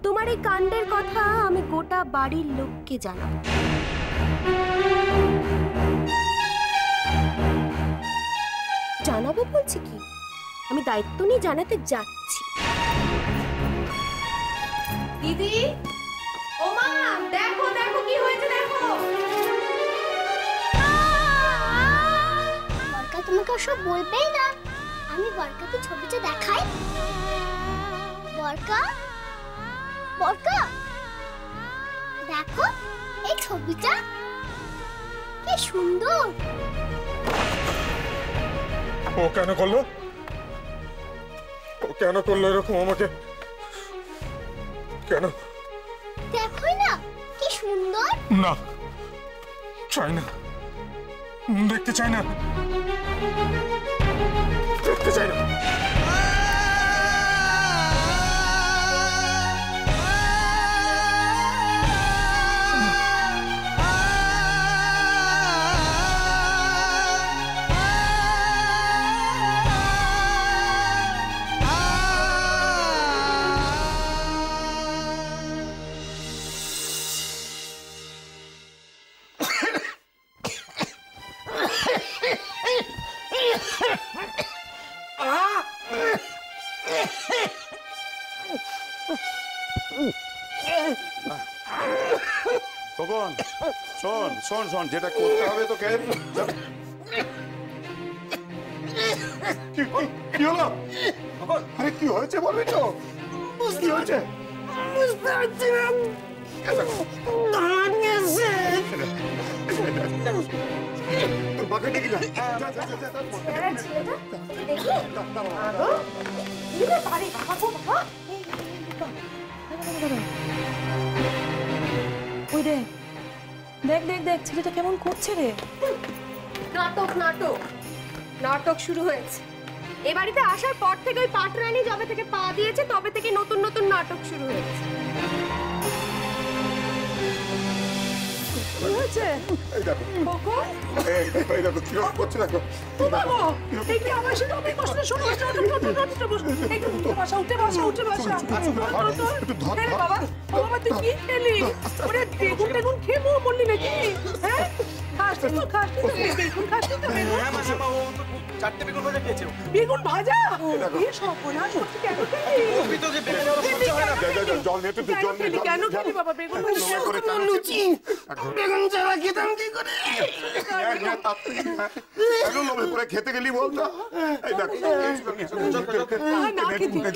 তোমার এই কাণ্ডের কথা আমি গোটা বাড়ির লোককে জানাবো। জানাবো বলছি কি, আমি দায়িত্ব নিয়ে জানাতে যাচ্ছি। দিদি, ও মা, দেখো দেখো কি হয়েছে দেখো। বরকা তোমাকে ওসব বলবেই না। আমি বরকাকে ছবিটা দেখাই। বরকা, বরকা, দেখো এই ছবিটা কি সুন্দর। ও কেন করলো? ও কেন করলো এরকম আমাকে? কেন? দেখোই না কি সুন্দর। না, চাই না, দেখতে চাই না, দেখতে চাই না। খোকন, শোন শোন শোন, যেটা করতে হবে তোকে। কি হলো? আরে কি হয়েছে বলবি তো? কি হয়েছে? বুঝতে পারছি না। তোর মাকে ডেকে যা। ওই দেখ দেখ দেখ দেখ, ছেলেটা কেমন করছে রে। নাটক নাটক নাটক শুরু হয়েছে। এ বাড়িতে আসার পর থেকে ওই পাটরানী যবে থেকে পা দিয়েছে তবে থেকে নতুন নতুন নাটক শুরু হয়েছে। কি হয়েছে? এই দেখো, খোকন, এই দেখো কি করছে দেখো। ও বাবা, এই কি আমার সাথে অনেক কষ্ট শুরু হয়েছে। একটু উঠে বসা, উঠে বসা, উঠে বসা। আরে বাবা, বাবা তুই কি খেলি? ওরে বেগুন টেগুন খেয়ে মরলি নাকি? হ্যাঁ, খাসনি তো, খাসনি তো, বেগুন খাসনি তো। হ্যাঁ মাসি বাবু, চারটে বেগুন ভাজা খেয়েছে। বেগুন ভাজা? এই সর্বনাশ, সত্যি কেন খেলি? তুমি তো যে বেগুন যাওয়া সহ্য হয় না। জল নিয়ে তুই জল নিয়ে। কেন খেলি বাবা বেগুন ভাজা? লুচি বেগুন ছাড়া খেতাম কি করে? কেন লোভে পড়ে খেতে গেলি বলতো? এই দেখ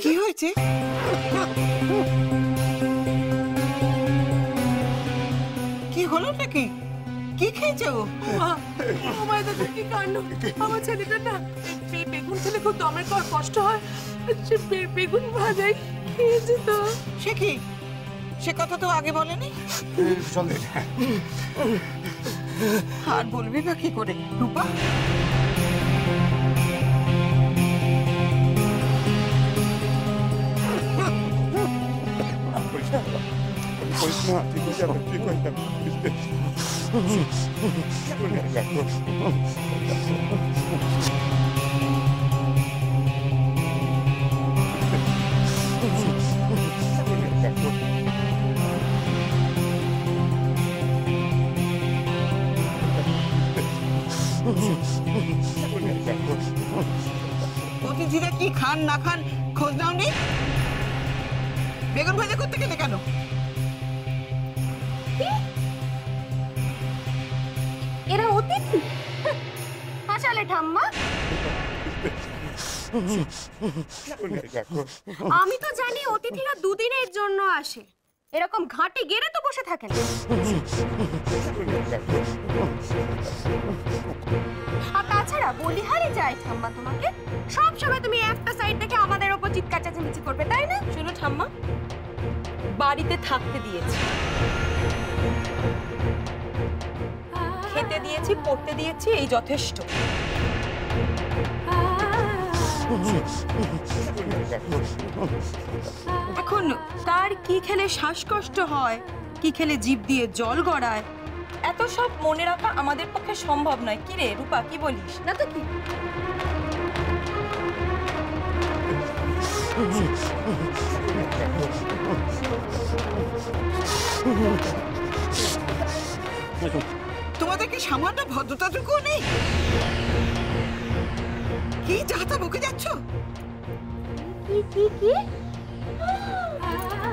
কি হয়েছে? কি হলো নাকি? কি খেয়েছো? কি কাণ্ড! আমার ছেলেটা না বেগুন খেলে খুব দমের কষ্ট হয়, সে বেগুন ভাজাই খেয়েছে। তো সে কি, সে কথা তো আগে বলেনি। আর বলবি বা কি করে রূপা? ঠিক হয়ে যাবে, ঠিক হয়ে যাবে। অতিথিরা কি খান না খান খোঁজ নাও নি? বেগুন ভাজা করতে গেলে কেন? এরা অতিথি? আসলে ঠাম্মা, আমি তো জানি অতিথিরা দুদিনের জন্য আসে, এরকম ঘাটে গেড়ে তো বসে থাকে না। আর তাছাড়া বলিহারে যায় ঠাম্মা তোমাকে, সব সময় তুমি একটা সাইড থেকে আমাদের ওপর চিৎকার চেঁচামেচি করবে, তাই না? শোনো ঠাম্মা, বাড়িতে থাকতে দিয়েছি, খেতে দিয়েছি, পড়তে দিয়েছি, এই যথেষ্ট। এখন কার কি খেলে শ্বাসকষ্ট হয়, কি খেলে জিভ দিয়ে জল গড়ায়, এত সব মনে রাখা আমাদের পক্ষে সম্ভব নয়। কি রে রূপা, কি বলিস? না তো কি, তোমাদের কি সামান্য ভদ্রতাটুকু নেই? কি যাতা বকে যাচ্ছ? কি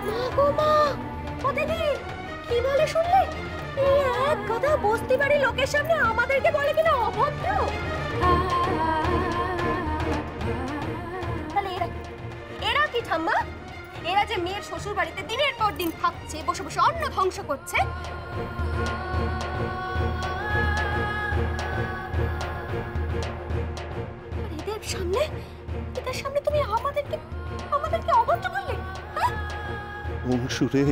মা গো মা, ও দিদি কি বলে শুনলে? এই এক কথা বস্তি বাড়ির লোকের সামনে আমাদেরকে বলে কিনা অভদ্র। তাহলে এরা কি ঠাম্মা? এরা যে মেয়ের শ্বশুর বাড়িতে দিনের পর দিন থাকছে, বসে বসে অন্ন ধ্বংস করছে, এদের সামনে তুমি আমাদেরকে অভদ্র বললে? অংশুরে,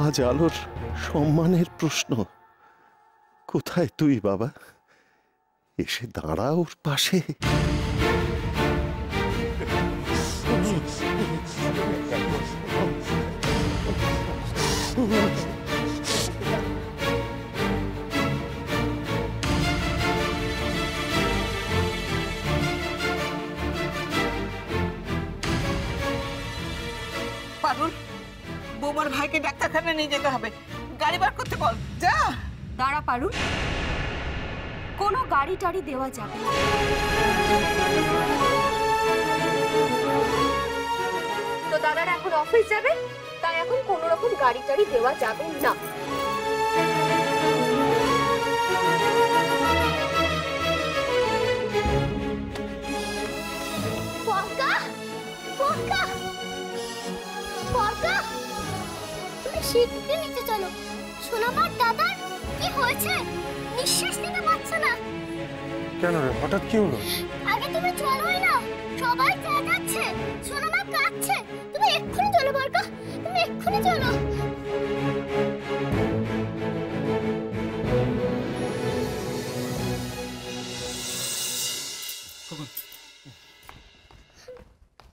আজ আলোর সম্মানের প্রশ্ন। কোথায় তুই বাবা? এসে দাঁড়া ওর পাশে। পারুল, বৌমার ভাইকে ডাক্তারখানায় নিয়ে যেতে হবে। গাড়ি বার করতে বল, যা। দাঁড়া পারুল, কোনো গাড়ি টাড়ি দেওয়া যাবে না। তো দাদারা এখন অফিস যাবে, তাই এখন কোনো রকম গাড়ি টাড়ি দেওয়া যাবে না। তুমি শিগগিরই নিচে চলো। সোনামার দাদার কি হয়েছে? নিঃশ্বাস নিতে পারছে না। কেন রে, হঠাৎ কি হলো? আগে তুমি চলোই না, সবাই চেঁচাচ্ছে, সোনামা কাঁদছে। তুমি এক্ষুনি চলো বরকা, তুমি এক্ষুনি চলো।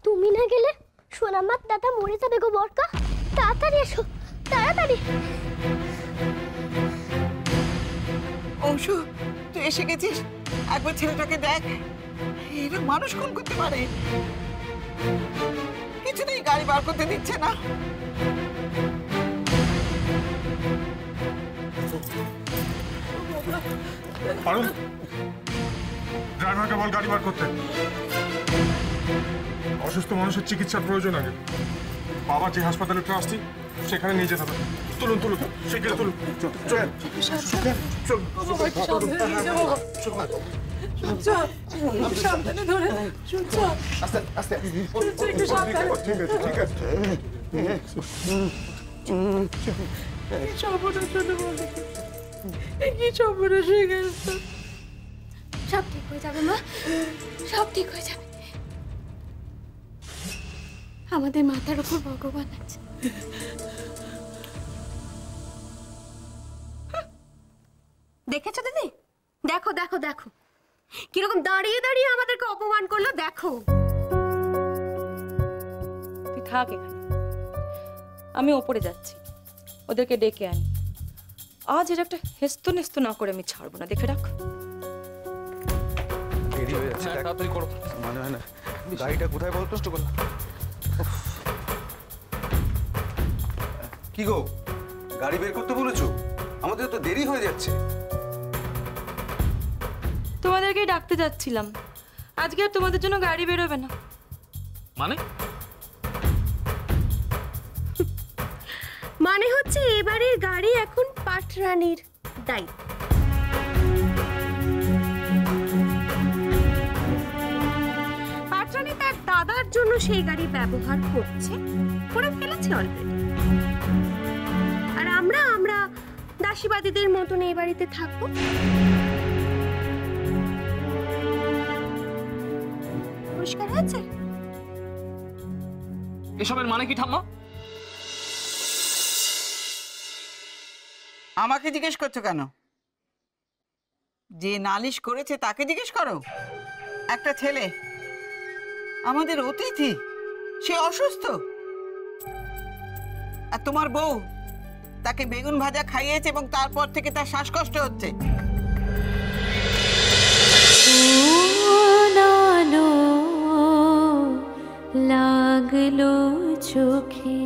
তুমি না গেলে সোনামার দাদা মরে যাবে গো বরকা। তাড়াতাড়ি এসো, তাড়াতাড়ি। অংশু, তুই এসে গেছিস, একবার ছেলেটাকে দেখ। এরা মানুষ খুন করতে পারে? কিছুতেই গাড়ি বার করতে দিচ্ছে না। পারুল, ড্রাইভারকে বল গাড়ি বার করতে। অসুস্থ মানুষের চিকিৎসার প্রয়োজন আগে। বাবা যে হাসপাতালে ট্রাস্টি, সেখানে নিয়ে যেতে হবে। তুলুন তুলুন, শিগগির তুলুন। সাবধানে ধরে। আস্তে আস্তে। ঠিক আছে ঠিক আছে। সব ঠিক হয়ে যাবে মা, সব ঠিক হয়ে যাবে। আমাদের মাথার উপর ভগবান আছে। দেখেছো দিদি? দেখো দেখো দেখো কিরকম দাঁড়িয়ে দাঁড়িয়ে আমাদেরকে অপমান করলো, দেখো। তুই থাক এখানে, আমি ওপরে যাচ্ছি, ওদেরকে ডেকে আনি। আজ এর একটা হেস্ত নেস্ত না করে আমি ছাড়বো না, দেখে রাখ। দেরি হয়ে যাচ্ছে, তাড়াতাড়ি করো। মানে হয় না, গাড়িটা কোথায় বল? কষ্ট করো। কি গো, গাড়ি বের করতে বলেছো? আমাদের তো দেরি হয়ে যাচ্ছে। তোমাদেরকেই ডাকতে যাচ্ছিলাম, আজকে আর তোমাদের জন্য গাড়ি বেরোবে না। মানে? মানে হচ্ছে এবারের গাড়ি এখন পাটরানীর দায়িত্ব। পাটরানী তার দাদার জন্য সেই গাড়ি ব্যবহার করে ফেলেছে অলরেডি। আর আমরা দাসীবাদীদের মতন এই বাড়িতে থাকবো। পরিষ্কার হয়েছে? এসবের মানে কি ঠাম্মা? আমাকে জিজ্ঞেস করছো কেন? যে নালিশ করেছে তাকে জিজ্ঞেস করো। একটা ছেলে, আমাদের অতিথি, সে অসুস্থ, আর তোমার বউ তাকে বেগুন ভাজা খাইয়েছে এবং তারপর থেকে তার শ্বাসকষ্ট হচ্ছে। লাগলো চোখে